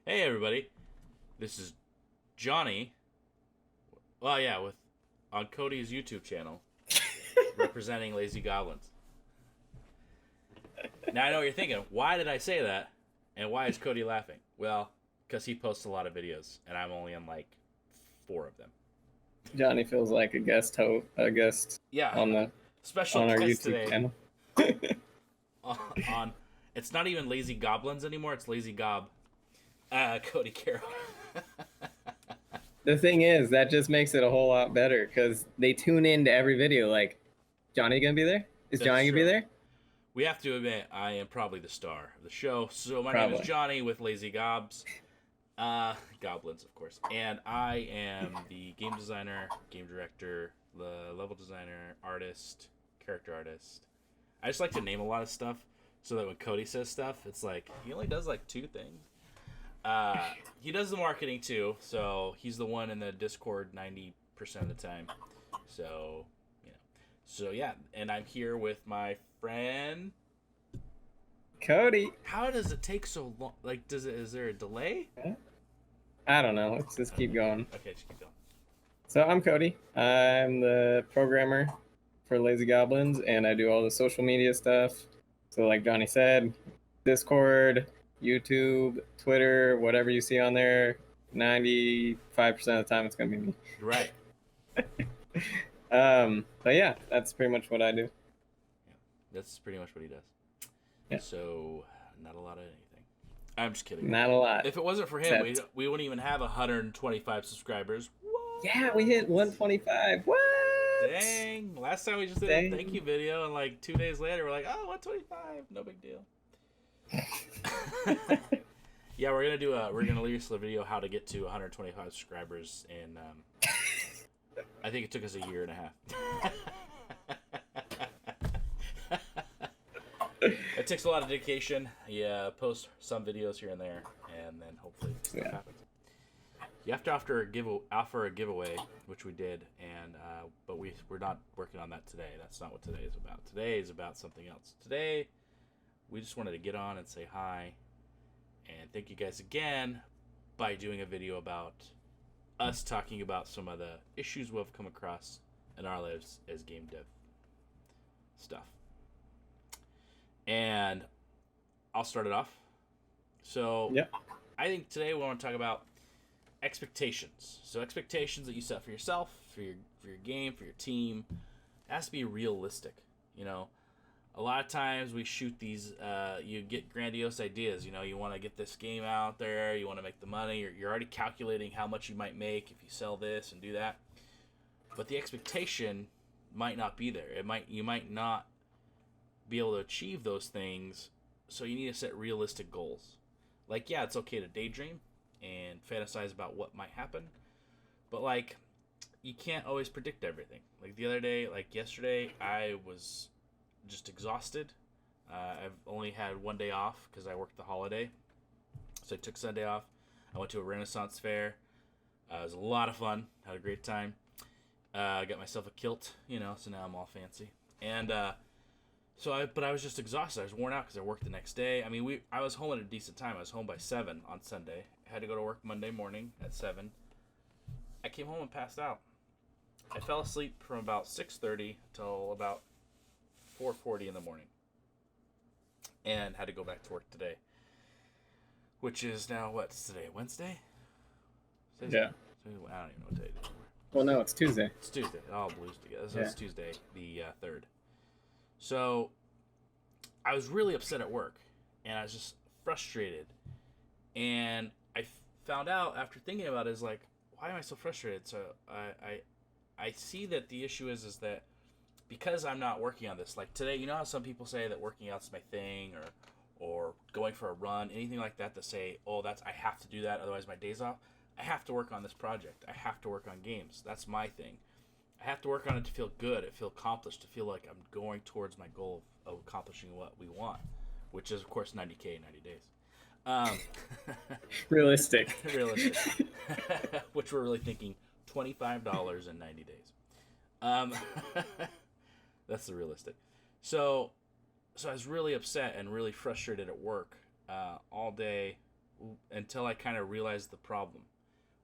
Hey everybody, this is Johnny. Well, yeah, with on Cody's YouTube channel, representing Lazy Goblins. Now I know what you're thinking. Why did I say that? And why is Cody laughing? Well, because he posts a lot of videos, and I'm only in like 4 of them. Johnny feels like a guest Yeah, on the special on our guest YouTube today channel. on. It's not even Lazy Goblins anymore. It's Lazy Gob. Cody Carroll. The thing is, that just makes it a whole lot better because they tune into every video. Like, Johnny gonna be there? Is That's Johnny gonna be true. there? We have to admit, I am probably the star of the show. So my name is Probably. Johnny with Lazy Gobs. Goblins, of course. And I am the game designer, game director, the level designer, artist, character artist. I just like to name a lot of stuff so that when Cody says stuff, it's like he only does like 2 things. He does the marketing too, so he's the one in the Discord 90% of the time. So, you know. So yeah, and I'm here with my friend. Cody. How does it take so long? Like, is there a delay? I don't know. Let's just keep going. Okay, just keep going. So I'm Cody. I'm the programmer for Lazy Goblins, and I do all the social media stuff. So, like Johnny said, Discord, YouTube, Twitter, whatever you see on there, 95% of the time it's gonna be me. Right. But yeah, that's pretty much what I do. Yeah, that's pretty much what he does. Yeah. So, not a lot of anything. I'm just kidding. Not a lot. If it wasn't for him, we wouldn't even have 125 subscribers. What? Yeah, we hit 125. What? Dang. Last time we just did a thank you video, and like 2 days later, we're like, oh, 125. No big deal. Yeah, we're gonna release the video how to get to 125 subscribers, and I think it took us a year and a half. It takes a lot of dedication. Yeah, post some videos here and there, and then hopefully stuff happens. You have to offer a giveaway, which we did, and but we're not working on that today. That's not what today is about. Today is about something else. Today, we just wanted to get on and say hi, and thank you guys again by doing a video about us talking about some of the issues we've come across in our lives as game dev stuff. And I'll start it off. So, yep. I think today we want to talk about expectations. So, expectations that you set for yourself, for your game, for your team, it has to be realistic. You know, a lot of times we shoot these. You get grandiose ideas. You know, you want to get this game out there. You want to make the money. You're already calculating how much you might make if you sell this and do that. But the expectation might not be there. You might not be able to achieve those things, so you need to set realistic goals. Like, yeah, it's okay to daydream and fantasize about what might happen, but like, you can't always predict everything. Like the other day, like yesterday, I was just exhausted. I've only had 1 day off because I worked the holiday, so I took Sunday off. I went to a Renaissance fair. It was a lot of fun. Had a great time. I got myself a kilt, so now I'm all fancy. And but I was just exhausted. I was worn out because I worked the next day. I mean, I was home at a decent time. I was home by 7 on Sunday. I had to go to work Monday morning at 7. I came home and passed out. I fell asleep from about 6:30 till about 4:40 in the morning, and had to go back to work today. Which is now what's today? Wednesday? Yeah. I don't even know what day it is. Well, no, it's Tuesday. It's Tuesday. It all blues together. So it's Tuesday, the 3rd. So I was really upset at work, and I was just frustrated. And I found out after thinking about it, is like, why am I so frustrated? So I see that the issue is that because I'm not working on this, like today, you know how some people say that working out's my thing, or going for a run, anything like that, that say, oh, I have to do that, otherwise my day's off. I have to work on this project. I have to work on games. That's my thing. I have to work on it to feel good, to feel accomplished, to feel like I'm going towards my goal of accomplishing what we want, which is, of course, 90K in 90 days. Realistic. Realistic. Which we're really thinking $25 in 90 days. That's the realistic. So I was really upset and really frustrated at work all day until I kind of realized the problem,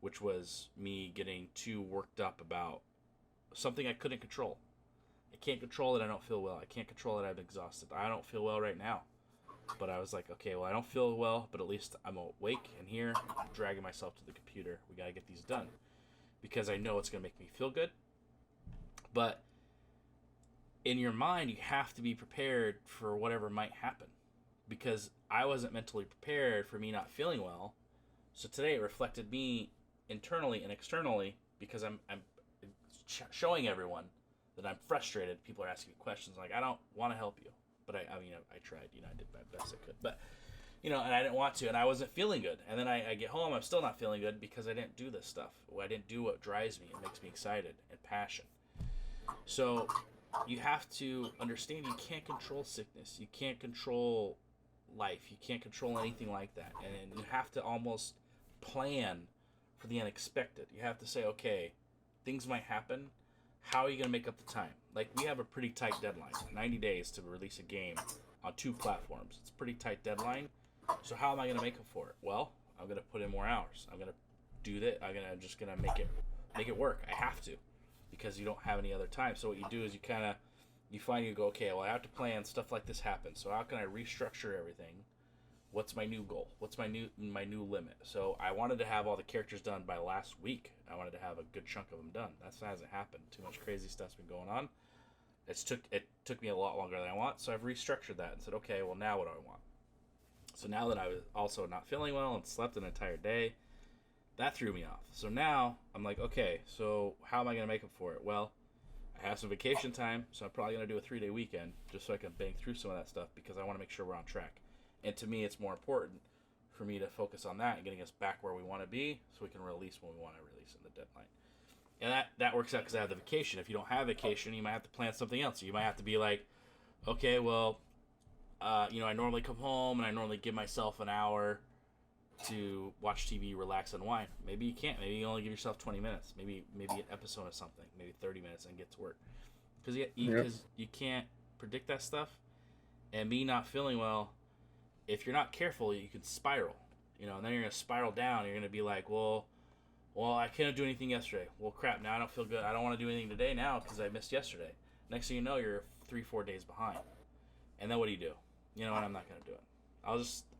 which was me getting too worked up about something I couldn't control. I can't control that I don't feel well. I can't control that I'm exhausted. I don't feel well right now. But I was like, okay, well, I don't feel well, but at least I'm awake and here, I'm dragging myself to the computer. We got to get these done. Because I know it's going to make me feel good. But in your mind, you have to be prepared for whatever might happen. Because I wasn't mentally prepared for me not feeling well. So today it reflected me internally and externally because I'm showing everyone that I'm frustrated. People are asking me questions like, I don't want to help you. But I mean, I tried, I did my best I could. But, and I didn't want to, and I wasn't feeling good. And then I get home, I'm still not feeling good because I didn't do this stuff. I didn't do what drives me and makes me excited and passion. So you have to understand you can't control sickness. You can't control life. You can't control anything like that. And you have to almost plan for the unexpected. You have to say, okay, things might happen. How are you going to make up the time? Like, we have a pretty tight deadline, 90 days to release a game on 2 platforms. It's a pretty tight deadline. So how am I going to make up for it? Well, I'm going to put in more hours. I'm going to do that. I'm just going to make it work. I have to, because you don't have any other time. So what you do is you go, okay, well, I have to plan stuff like this happens. So how can I restructure everything? What's my new goal? What's my new limit? So I wanted to have all the characters done by last week. I wanted to have a good chunk of them done. That hasn't happened. Too much crazy stuff's been going on. It took me a lot longer than I want. So I've restructured that and said, okay, well, now what do I want? So now that I was also not feeling well and slept an entire day, that threw me off. So now I'm like, okay, so how am I going to make up for it? Well, I have some vacation time, so I'm probably going to do a 3-day weekend just so I can bang through some of that stuff because I want to make sure we're on track. And to me, it's more important for me to focus on that and getting us back where we want to be so we can release when we want to release in the deadline. And that works out because I have the vacation. If you don't have vacation, you might have to plan something else. So you might have to be like, okay, well, I normally come home and I normally give myself an hour to watch TV, relax, unwind. Maybe you can't. Maybe you only give yourself 20 minutes. Maybe an episode of something. Maybe 30 minutes and get to work. Because you can't predict that stuff. And me not feeling well, if you're not careful, you can spiral. And then you're going to spiral down. You're going to be like, well, I couldn't do anything yesterday. Well, crap, now I don't feel good. I don't want to do anything today now because I missed yesterday. Next thing you know, you're 3-4 days behind. And then what do? You know what? I'm not going to do it.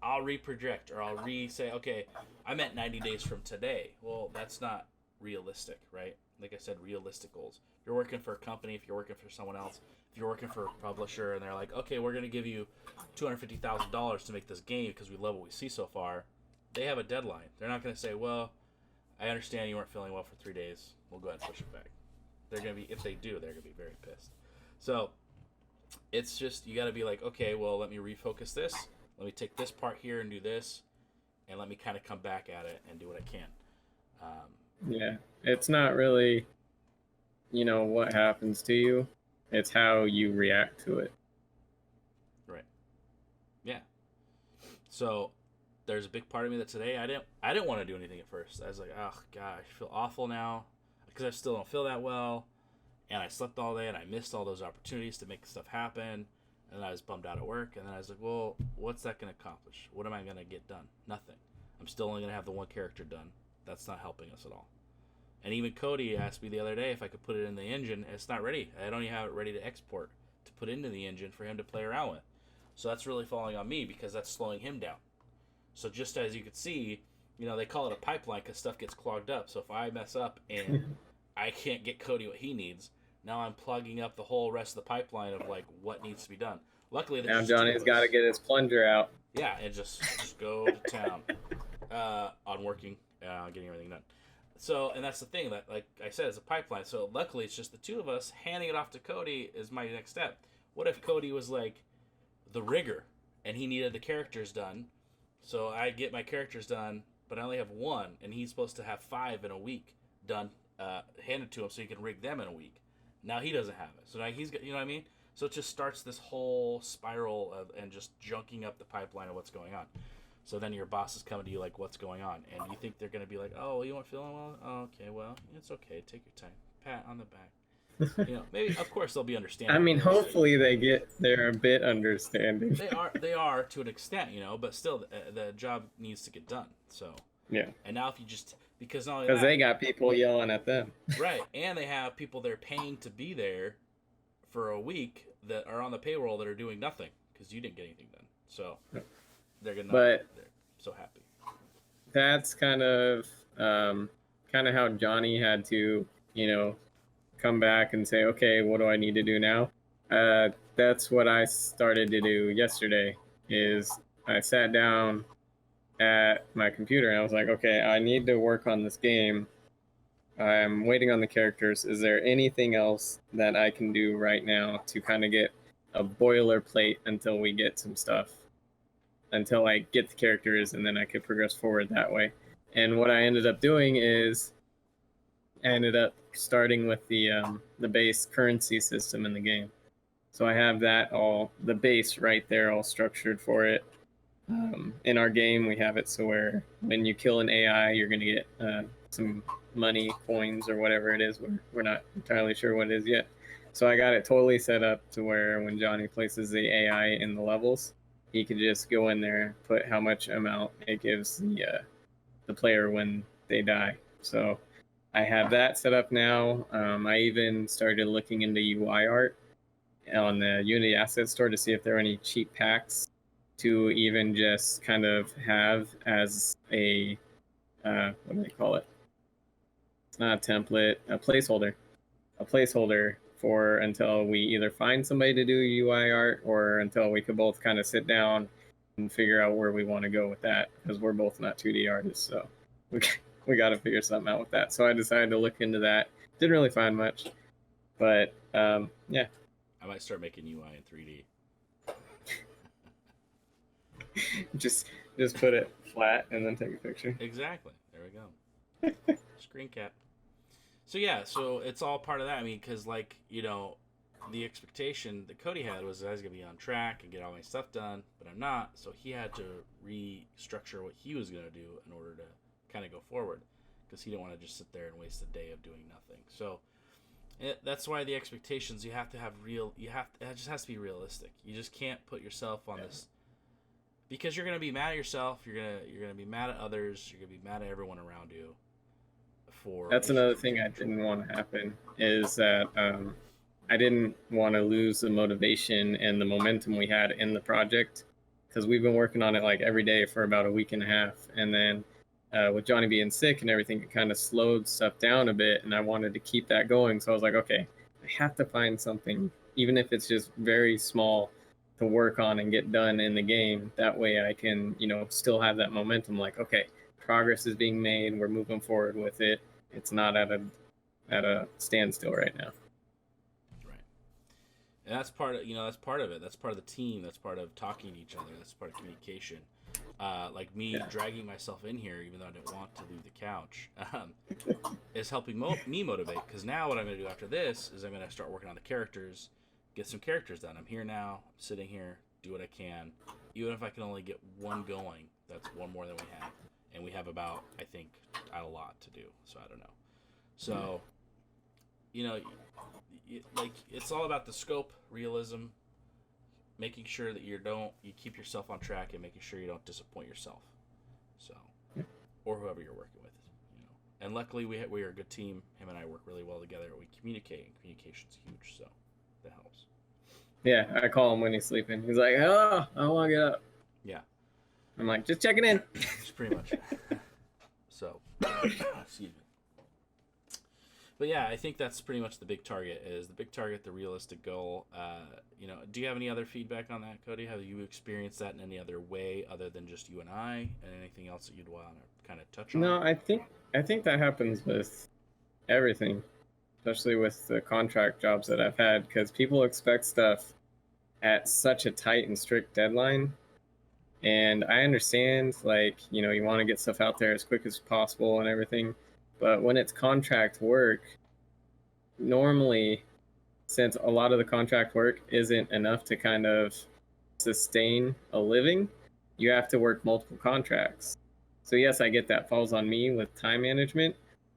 I'll re-project, or I'll say, okay, I meant 90 days from today. Well, that's not realistic, right? Like I said, realistic goals. If you're working for a company, if you're working for someone else, if you're working for a publisher and they're like, okay, we're going to give you $250,000 to make this game because we love what we see so far, they have a deadline. They're not going to say, well, I understand you weren't feeling well for 3 days. We'll go ahead and push it back. They're going to be, if they do, they're going to be very pissed. So it's just, you got to be like, okay, well, let me refocus this. Let me take this part here and do this. And let me kind of come back at it and do what I can. Yeah, it's not really, what happens to you. It's how you react to it. Right. Yeah. So there's a big part of me that today I didn't want to do anything at first. I was like, oh gosh, I feel awful now because I still don't feel that well, and I slept all day and I missed all those opportunities to make stuff happen, and I was bummed out at work. And then I was like, well, what's that going to accomplish? What am I going to get done? Nothing. I'm still only going to have the one character done. That's not helping us at all. And even Cody asked me the other day if I could put it in the engine. It's not ready. I don't even have it ready to export to put into the engine for him to play around with. So that's really falling on me because that's slowing him down. So just as you can see, they call it a pipeline because stuff gets clogged up. So if I mess up and I can't get Cody what he needs, now I'm plugging up the whole rest of the pipeline of like what needs to be done. Luckily, now Johnny's got to get his plunger out. Yeah, and just go to town on working, getting everything done. So, and that's the thing that, like I said, it's a pipeline. So luckily, it's just the two of us. Handing it off to Cody is my next step. What if Cody was like the rigger and he needed the characters done? So I get my characters done, but I only have one, and he's supposed to have 5 in a week done, handed to him so he can rig them in a week. Now he doesn't have it. So now he's got, you know what I mean? So it just starts this whole spiral of, and just junking up the pipeline of what's going on. So then your boss is coming to you like, what's going on? And you think they're going to be like, oh, you weren't feeling well? Oh, okay, well, it's okay. Take your time. Pat on the back. Maybe of course they'll be I understanding. mean, hopefully they're a bit understanding. They are to an extent, but still the job needs to get done. So, Yeah, and now if you just because not only because that, they got people yelling at them. right, and they have people they're paying to be there for a week that are on the payroll that are doing nothing because you didn't get anything done. So they're gonna But they're so happy. that's um, kind of how Johnny had to, you know, come back and say, okay, what do I need to do now? That's what I started to do yesterday. Is I sat down at my computer and I was like, okay, I need to work on this game. I'm waiting on the characters. Is there anything else that I can do right now to kind of get a boilerplate until we get some stuff, until I get the characters, and then I could progress forward that way? And what I ended up doing is I ended up starting with the base currency system in the game. So I have that all the base right there, all structured for it. In our game, we have it so where when you kill an AI, you're going to get some money, coins, or whatever it is. We're not entirely sure what it is yet. So I got it totally set up to where when Johnny places the AI in the levels, he could just go in there, put how much amount it gives the player when they die. So I have that set up now. I even started looking into UI art on the Unity Asset Store to see if there are any cheap packs to even just kind of have as a what do they call it? It's not a template, a placeholder for until we either find somebody to do UI art or until we could both kind of sit down and figure out where we want to go with that because we're both not 2D artists, so we we got to figure something out with that. So I decided to look into that. Didn't really find much, but yeah. I might start making UI in 3D. just put it flat and then take a picture. Exactly. There we go. Screen cap. So yeah, so it's all part of that. I mean, because the expectation that Cody had was that I was gonna be on track and get all my stuff done, but I'm not. So he had to restructure what he was gonna do in order to kind of go forward, because he didn't want to just sit there and waste a day of doing nothing. So that's why the expectations you have to have real. It just has to be realistic. You just can't put yourself on this because you're gonna be mad at yourself. You're gonna be mad at others. You're gonna be mad at everyone around you. That's another thing I didn't want to happen is that I didn't want to lose the motivation and the momentum we had in the project because we've been working on it like every day for about a week and a half, and then with Johnny being sick and everything, it kind of slowed stuff down a bit, and I wanted to keep that going. So I was like, okay, I have to find something, even if it's just very small, to work on and get done in the game. That way I can, still have that momentum. Like, okay, progress is being made. We're moving forward with it. It's not at a standstill right now. Right. And that's part of that's part of it. That's part of the team. That's part of talking to each other. That's part of communication. Like me dragging myself in here, even though I didn't want to leave the couch, is helping me motivate. Because now what I'm going to do after this is I'm going to start working on the characters, get some characters done. I'm here now, I'm sitting here, do what I can. Even if I can only get one going, that's one more than we have. And we have about, I think, a lot to do. So I don't know. So, it's all about the scope, realism, making sure that you keep yourself on track and making sure you don't disappoint yourself. So, or whoever you're working with, And luckily we are a good team. Him and I work really well together. We communicate, and communication's huge, so that helps. Yeah, I call him when he's sleeping. He's like, "Oh, I want to get up." Yeah. I'm like, "Just checking in." Just pretty much. So, excuse me. But yeah, I think that's pretty much the big target. The realistic goal. Do you have any other feedback on that, Cody? Have you experienced that in any other way other than just you and I, and anything else that you'd want to kind of touch on? No, I think that happens with everything, especially with the contract jobs that I've had, because people expect stuff at such a tight and strict deadline. And I understand, you want to get stuff out there as quick as possible and everything. But when it's contract work, normally, since a lot of the contract work isn't enough to kind of sustain a living, you have to work multiple contracts. So yes, I get that falls on me with time management,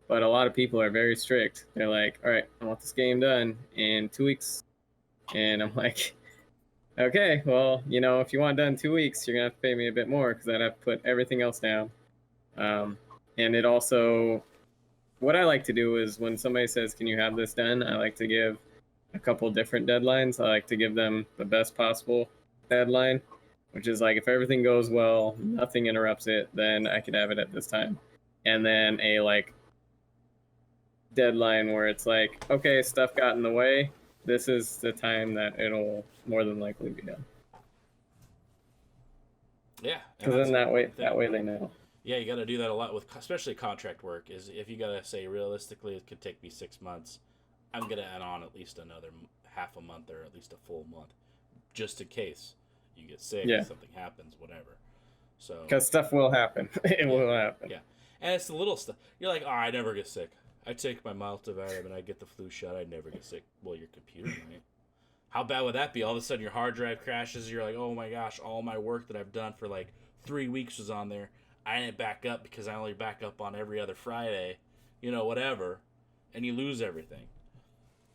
But a lot of people are very strict. They're like, all right, I want this game done in 2 weeks. And I'm like, okay, well, if you want it done in 2 weeks, you're going to have to pay me a bit more because I'd have to put everything else down. And it also, what I like to do is when somebody says, can you have this done? I like to give a couple different deadlines. I like to give them the best possible deadline, which is like, if everything goes well, nothing interrupts it, then I could have it at this time. And then a like deadline where it's like, okay, stuff got in the way. This is the time that it'll more than likely be done. Yeah. Because then that way they know. Yeah, you got to do that a lot with, especially contract work. Is if you got to say realistically, it could take me 6 months. I'm gonna add on at least another half a month or at least a full month, just in case you get sick, something happens, whatever. So because stuff will happen. It will happen. Yeah, and it's the little stuff. You're like, oh, I never get sick. I take my multivitamin, I get the flu shot, I never get sick. Well, your computer might. How bad would that be? All of a sudden, your hard drive crashes. You're like, oh my gosh, all my work that I've done for like 3 weeks was on there. I didn't back up because I only back up on every other Friday, whatever, and you lose everything.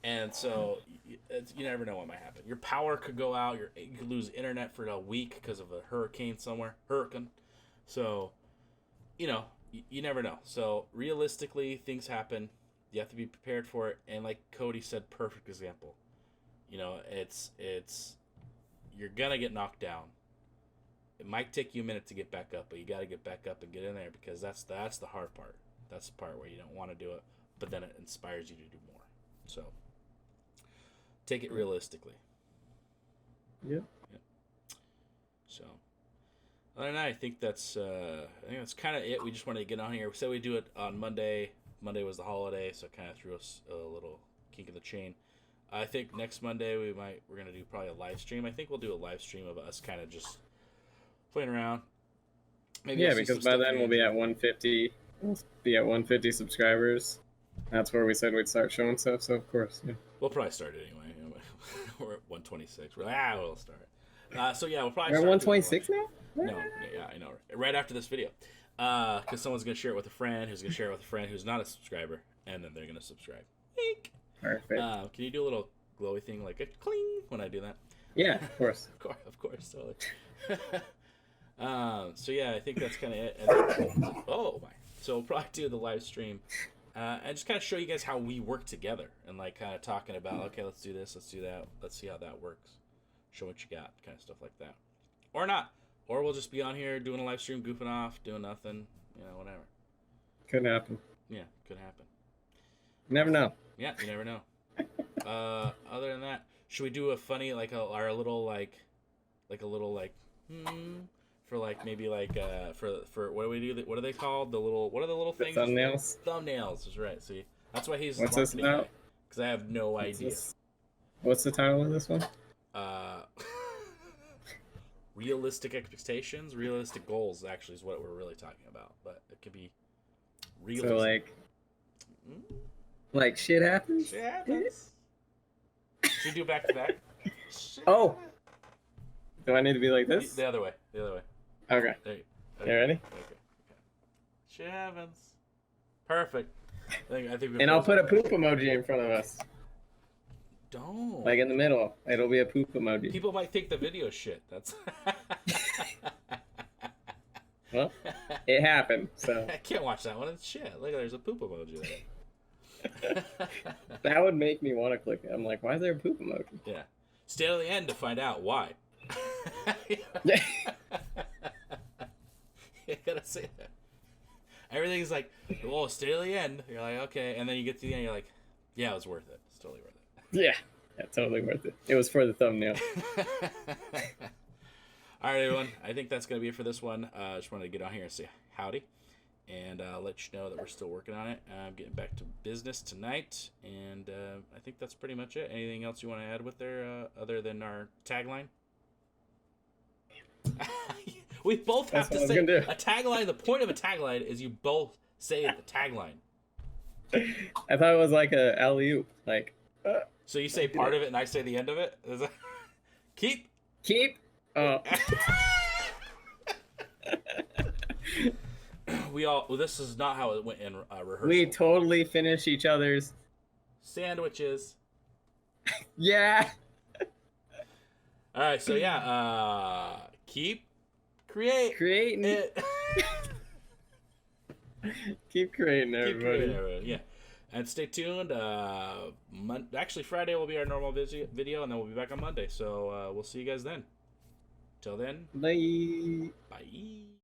And so you never know what might happen. Your power could go out. You could lose internet for a week because of a hurricane somewhere. So, you never know. So realistically, things happen. You have to be prepared for it. And like Cody said, perfect example. It's you're gonna get knocked down. It might take you a minute to get back up, but you got to get back up and get in there because that's the hard part. That's the part where you don't want to do it, but then it inspires you to do more. So take it realistically. Yep. So other than that, I think that's kind of it. We just wanted to get on here. We said we'd do it on Monday. Monday was the holiday, so it kind of threw us a little kink in the chain. I think next Monday we're gonna do probably a live stream. I think we'll do a live stream of us kind of just playing around. Maybe because by then we'll be at 150. We'll be at 150 subscribers. That's where we said we'd start showing stuff. So of course, we'll probably start it anyway. We're at 126. We're like, we'll start. So yeah, we'll probably. We're at 126 now. No, yeah, I know. Right after this video, because someone's gonna share it with a friend, who's gonna share it with a friend who's not a subscriber, and then they're gonna subscribe. Eek. Perfect. Can you do a little glowy thing like a cling when I do that? Yeah, of course. of course, totally. So yeah, I think that's kind of it. And then, oh my! So we'll probably do the live stream, and just kind of show you guys how we work together, and like kind of talking about, okay, let's do this, let's do that, let's see how that works. Show what you got, kind of stuff like that, or not, or we'll just be on here doing a live stream, goofing off, doing nothing, whatever. Could happen. Yeah, could happen. You never know. Yeah, you never know. Other than that, should we do a funny our little for like maybe like for what do we do? What are they called? What are the little things? Thumbnails. Thumbnails is right. See, that's why he's. What's this about? Because I have no idea. What's the title of this one? Realistic expectations, realistic goals. Actually, is what we're really talking about. But it could be realistic. So like shit happens. Shit happens. Should we do back to back? Oh. Do I need to be like this? The other way. Okay. There you ready? Okay. Shit happens. Perfect. I think. And I'll put a poop emoji in front of us. Don't. Like in the middle. It'll be a poop emoji. People might think the video shit. That's. Well, it happened. So I can't watch that one. It's shit. Look, there's a poop emoji there. That would make me want to click it. I'm like, why is there a poop emoji? Yeah. Stay to the end to find out why. Yeah. You gotta say that. Everything's like, well, stay to the end. You're like, okay, and then you get to the end. You're like, yeah, it was worth it. It's totally worth it. Yeah, totally worth it. It was for the thumbnail. All right, everyone. I think that's gonna be it for this one. I just wanted to get on here and say howdy, and let you know that we're still working on it. I'm getting back to business tonight, and I think that's pretty much it. Anything else you want to add with there, other than our tagline? We both have to say a tagline. The point of a tagline is you both say the tagline. I thought it was like a alley-oop. Like, so you say part of it and I say the end of it? Is that... Keep. This is not how it went in rehearsal. We totally finish each other's Sandwiches. Yeah. All right, so yeah, keep Creating it. Keep creating, Keep everybody. creating, everybody. Yeah, and stay tuned. Actually, Friday will be our normal video, and then we'll be back on Monday. So we'll see you guys then. Till then, Bye. bye.